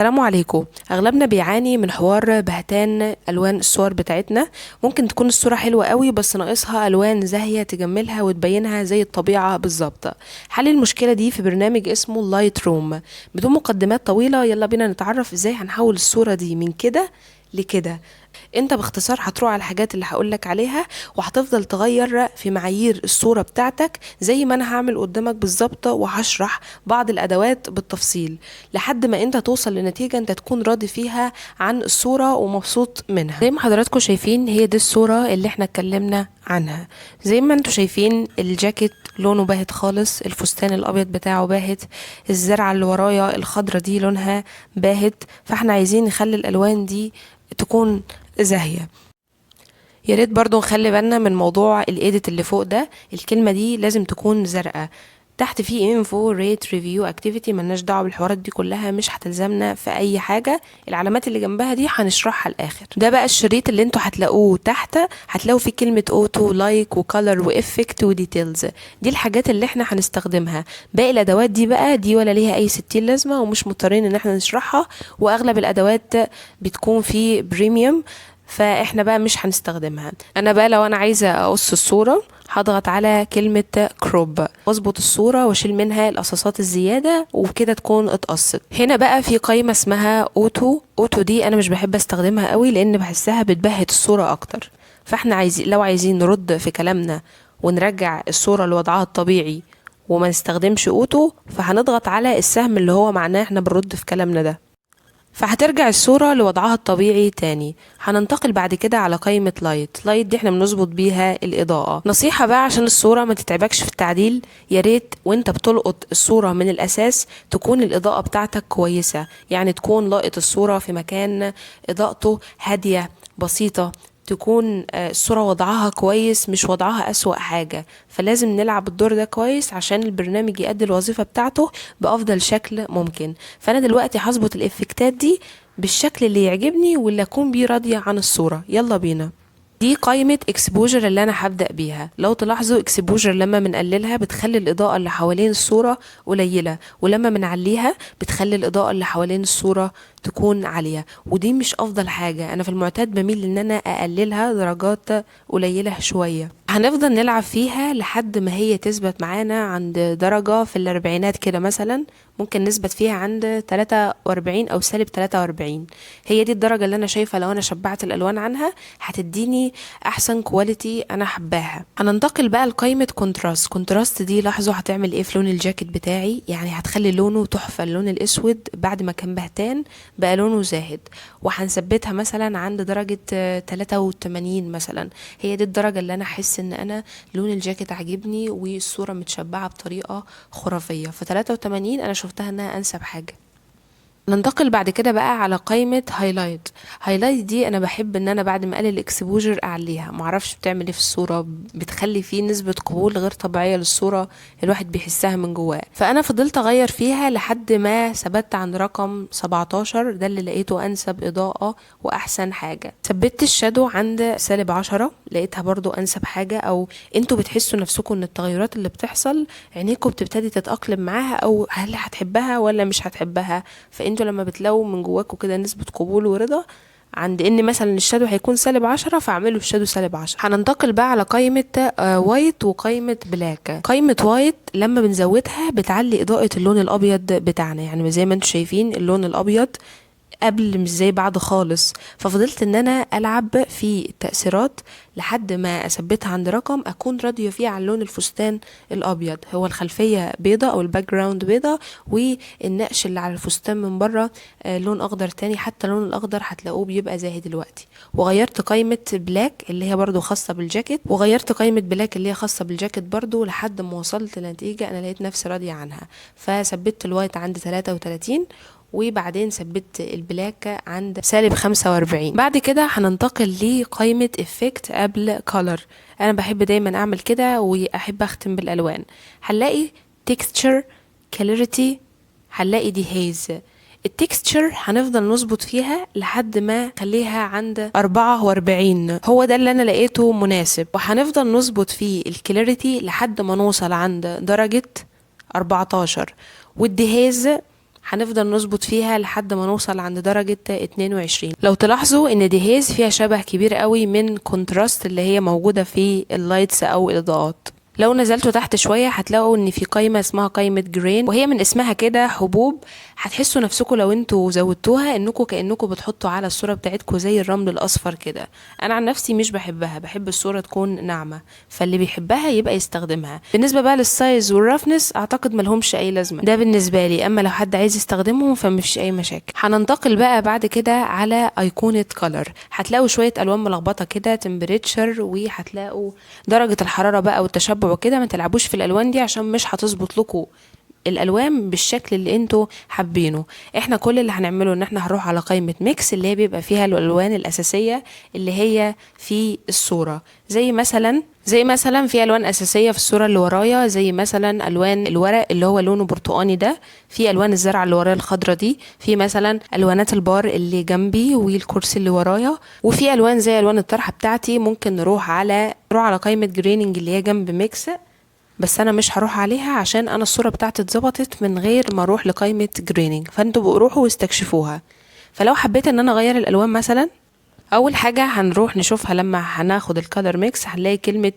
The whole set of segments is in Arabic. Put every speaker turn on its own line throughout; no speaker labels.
السلام عليكم. اغلبنا بيعاني من حوار بهتان الوان الصور بتاعتنا. ممكن تكون الصورة حلوة قوي بس ناقصها الوان زاهية تجملها وتبينها زي الطبيعة بالظبط. حل المشكلة دي في برنامج اسمه لايت روم. بدون مقدمات طويلة يلا بينا نتعرف ازاي هنحول الصورة دي من كده لكده. انت باختصار هتروح على الحاجات اللي هقولك عليها وهتفضل تغير في معايير الصورة بتاعتك زي ما انا هعمل قدامك بالظبط، وهشرح بعض الادوات بالتفصيل لحد ما انت توصل لنتيجة انت تكون راضي فيها عن الصورة ومبسوط منها. زي ما حضراتكم شايفين هي دي الصورة اللي احنا اتكلمنا عنها. زي ما انتوا شايفين الجاكيت لونه باهت خالص، الفستان الابيض بتاعه باهت، الزرعة اللي ورايا الخضرة دي لونها باهت، فاحنا عايزين نخلي الالوان دي تكون زاهية. يا ريت برضو نخلي بالنا من موضوع الايديت اللي فوق ده، الكلمة دي لازم تكون زرقاء. تحت في انفو ريت ريفيو اكتيفيتي، ملناش دعوه بالحوارات دي كلها، مش هتلزمنا في اي حاجه. العلامات اللي جنبها دي هنشرحها الاخر. ده بقى الشريط اللي انتوا هتلاقوه تحت، هتلاقوا فيه كلمه اوتو لايك وكالر وافكت وديتيلز. دي الحاجات اللي احنا هنستخدمها. باقي الادوات دي بقى دي ولا ليها اي 60 لازمه ومش مضطرين ان احنا نشرحها، واغلب الادوات بتكون في بريميوم فاحنا بقى مش هنستخدمها. انا بقى لو انا عايزه اقص الصوره هضغط على كلمة كروب واظبط الصورة واشيل منها القصاصات الزيادة وكده تكون اتقصت. هنا بقى في قائمة اسمها اوتو دي انا مش بحب استخدمها قوي لان بحسها بتبهت الصورة اكتر. فاحنا لو عايزين نرد في كلامنا ونرجع الصورة لوضعها الطبيعي وما نستخدمش اوتو، فهنضغط على السهم اللي هو معناه احنا بنرد في كلامنا ده، فهترجع الصورة لوضعها الطبيعي تاني. هننتقل بعد كده على قائمة لايت دي احنا بنظبط بيها الإضاءة. نصيحة بقى عشان الصورة ما تتعبكش في التعديل، يا ريت وانت بتلقط الصورة من الأساس تكون الإضاءة بتاعتك كويسة، يعني تكون لاقط الصورة في مكان إضاءته هادية بسيطة، تكون الصورة وضعها كويس مش وضعها أسوأ حاجة. فلازم نلعب الدور ده كويس عشان البرنامج يؤدي الوظيفة بتاعته بأفضل شكل ممكن. فأنا دلوقتي هظبط الإفكتات دي بالشكل اللي يعجبني واللي أكون بيه راضية عن الصورة. يلا بينا. دي قائمة اكسبوجر اللي انا هبدأ بيها. لو تلاحظوا اكسبوجر لما بنقللها بتخلي الإضاءة اللي حوالين الصورة قليلة، ولما بنعليها بتخلي الإضاءة اللي حوالين الصورة تكون عالية، ودي مش افضل حاجة. انا في المعتاد بميل ان انا اقللها درجات قليلة شوية. هنفضل نلعب فيها لحد ما هي تثبت معانا عند درجة في الاربعينات كده مثلا، ممكن نثبت فيها عند 43 او سالب 43. هي دي الدرجة اللي انا شايفة لو انا شبعت الالوان عنها هتديني احسن كواليتي انا حباها. هننتقل بقى لقائمة كونتراست دي لاحظوا هتعمل ايه في لون الجاكيت بتاعي، يعني هتخلي لونه تحفة. اللون الاسود بعد ما كان بهتان بقى لونه زاهد، وهنثبتها مثلا عند درجة 83 مثلا. هي دي الدرجة اللي انا احس ان انا لون الجاكيت عجبني والصورة متشبعة بطريقة خرافية. ف 83 انا شفتها انها انسب حاجة. ننتقل بعد كده بقى على قائمة هايلايت دي انا بحب ان انا بعد ما اقلل الاكسبوجر اعليها. معرفش بتعمل ايه في الصورة، بتخلي فيه نسبة قبول غير طبيعية للصورة الواحد بيحسها من جواه. فانا فضلت اغير فيها لحد ما ثبت عند رقم 17، ده اللي لقيته انسب اضاءة واحسن حاجة. ثبت الشادو عند سالب 10، لقيتها برضو انسب حاجة. او انتوا بتحسوا نفسكم ان التغيرات اللي بتحصل عينيكم بتبتدي تتأقلم معاها، او هل هتحبها ولا مش هتحبها. فانتوا لما بتلاقوا من جواكوا كده نسبة قبول ورضا عند ان مثلا الشادو هيكون سالب 10، فاعملوا الشادو سالب 10. هننتقل بقى على قائمة وايت وقائمة بلاك. قائمة وايت لما بنزودها بتعلي اضاءة اللون الابيض بتاعنا، يعني زي ما انتوا شايفين اللون الابيض قبل مش زي بعد خالص. ففضلت ان انا العب في التأثيرات لحد ما اثبتها عند رقم اكون راضية فيه عن لون الفستان الابيض. هو الخلفية بيضة او الباك جراوند بيضة، والنقش اللي على الفستان من بره لون اخضر تاني. حتى اللون الاخضر هتلاقوه بيبقى زاهي دلوقتي. وغيرت قائمة بلاك اللي هي برضو خاصة بالجاكيت، وغيرت قائمة بلاك اللي هي خاصة بالجاكيت برضو لحد ما وصلت لنتيجة انا لقيت نفسي راضية عنها. فثبت الوايت عند 33، وبعدين ثبت البلاك عند سالب 45. بعد كده هننتقل لقائمة افكت قبل color. انا بحب دايما اعمل كده واحب اختم بالالوان. هنلاقي texture clarity، هنلاقي دي هيز. التكستشر هنفضل نظبط فيها لحد ما خليها عند 44، هو ده اللي انا لقيته مناسب. وهنفضل نظبط فيه الكلاريتي لحد ما نوصل عند درجة 14. والدهاز هنفضل نظبط فيها لحد ما نوصل عند درجة 22. لو تلاحظوا ان دهيز فيها شبه كبير قوي من كونتراست اللي هي موجودة في اللايتس او الاضاءات. لو نزلتوا تحت شوية هتلاقوا ان في قائمة اسمها قائمة جرين، وهي من اسمها كده حبوب. هتحسوا نفسكم لو انتوا زودتوها انكم كأنكم بتحطوا على الصورة بتاعتكم زي الرمل الاصفر كده. انا عن نفسي مش بحبها، بحب الصورة تكون ناعمة، فاللي بيحبها يبقى يستخدمها. بالنسبة بقى للسايز والرفنس اعتقد ملهمش اي لازمة، ده بالنسبة لي، اما لو حد عايز يستخدمهم فمفيش اي مشاكل. هننتقل بقى بعد كده على ايقونة كولر. هتلاقوا شوية الوان ملخبطة كده، تمبريتشر، وهتلاقوا درجة الحرارة بقى والتشبع وكده. ما تلعبوش في الالوان دي عشان مش هتظبط لكم الالوان بالشكل اللي انتوا حابينه. احنا كل اللي هنعمله ان احنا هنروح على قائمة ميكس اللي هي بيبقى فيها الالوان الاساسية اللي هي في الصورة. زي مثلا في الوان اساسية في الصورة اللي ورايا، زي مثلا الوان الورق اللي هو لونه برتقاني ده، في الوان الزرع اللي ورايا الخضرة دي، في مثلا الوانات البار اللي جنبي والكرسي اللي ورايا، وفي الوان زي الوان الطرحة بتاعتي. ممكن نروح على قائمة جريننج اللي هي جنب ميكس، بس انا مش هروح عليها عشان انا الصورة بتاعتي اتظبطت من غير ما اروح لقائمة جريننج، فانتوا بروحوا واستكشفوها. فلو حبيت ان انا اغير الالوان مثلا، اول حاجة هنروح نشوفها لما هناخد الكالر ميكس هنلاقي كلمة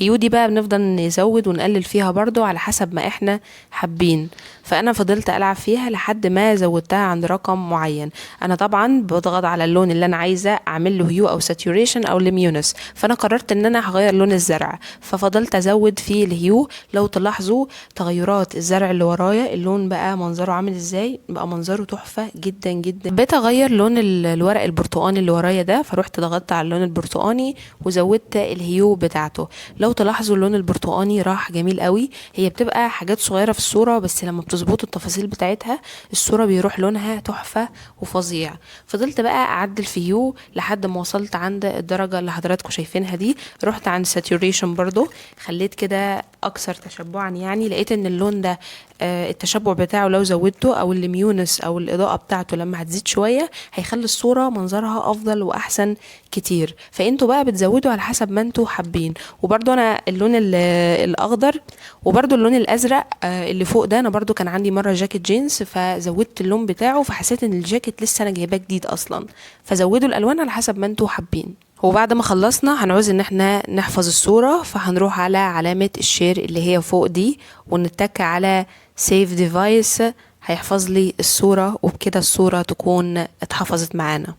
هيو دي بقى بنفضل نزود ونقلل فيها برضو على حسب ما احنا حابين. فانا فضلت العب فيها لحد ما زودتها عند رقم معين. انا طبعا بضغط على اللون اللي انا عايزة اعمل له هيو او ساتوريشن او ليميونس، فانا قررت ان انا هغير لون الزرع، ففضلت ازود في الهيو. لو تلاحظوا تغيرات الزرع اللي ورايا، اللون بقى منظره عامل ازاي، بقى منظره تحفة جدا جدا. بقيت اغير لون الورق البرتقاني اللي ورايا ده، فروحت ضغطت على اللون البرتقاني وزودت الهيو بتاعته. لو تلاحظوا اللون البرتقاني راح جميل قوي. هي بتبقى حاجات صغيرة في الصورة، بس لما بتظبطوا التفاصيل بتاعتها الصورة بيروح لونها تحفة وفظيع. فضلت بقى اعدل في هيو لحد ما وصلت عند الدرجة اللي حضراتكم شايفينها دي. رحت عند ساتوريشن برضو، خليت كده اكثر تشبعا، يعني لقيت ان اللون ده التشبع بتاعه لو زودته او الليميونس او الاضاءة بتاعته لما هتزيد شوية هيخلي الصورة منظرها افضل واحسن كتير. فانتوا بقى بتزودوا على حسب ما انتوا حابين. وبرضو انا اللون الاخضر وبرضو اللون الازرق اللي فوق ده، انا برضو كان عندي مرة جاكيت جينز فزودت اللون بتاعه، فحسيت ان الجاكيت لسه انا جايباه جديد اصلا. فزودوا الالوان على حسب ما انتوا حابين. وبعد ما خلصنا هنعوز ان احنا نحفظ الصورة، فهنروح على علامة الشير اللي هي فوق دي ونتك على سيف ديفايس، هيحفظ لي الصورة، وبكده الصورة تكون اتحفظت معانا.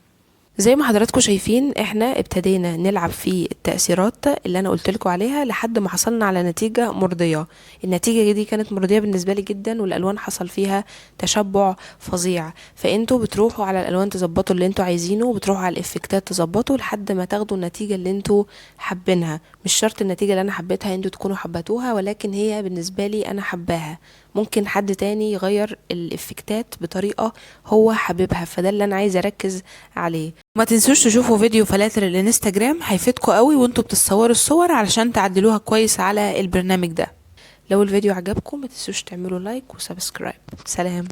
زي ما حضراتكم شايفين احنا ابتدينا نلعب في التأثيرات اللي انا قلت لكم عليها لحد ما حصلنا على نتيجة مرضية. النتيجة دي كانت مرضية بالنسبة لي جدا، والالوان حصل فيها تشبع فظيع. فانتوا بتروحوا على الالوان تظبطوا اللي انتوا عايزينه، وبتروحوا على الافكتات تظبطوا لحد ما تاخدوا النتيجة اللي انتوا حابينها. مش شرط النتيجة اللي انا حبيتها انتوا تكونوا حبتوها، ولكن هي بالنسبة لي انا حباها. ممكن حد تاني يغير الافكتات بطريقة هو حاببها، فده اللي انا عايزة اركز عليه. ما تنسوش تشوفوا فيديو فلاتر الانستجرام، هيفيدكم قوي وانتوا بتصوروا الصور علشان تعدلوها كويس على البرنامج ده. لو الفيديو عجبكم ما تنسوش تعملوا لايك وسبسكرايب. سلام.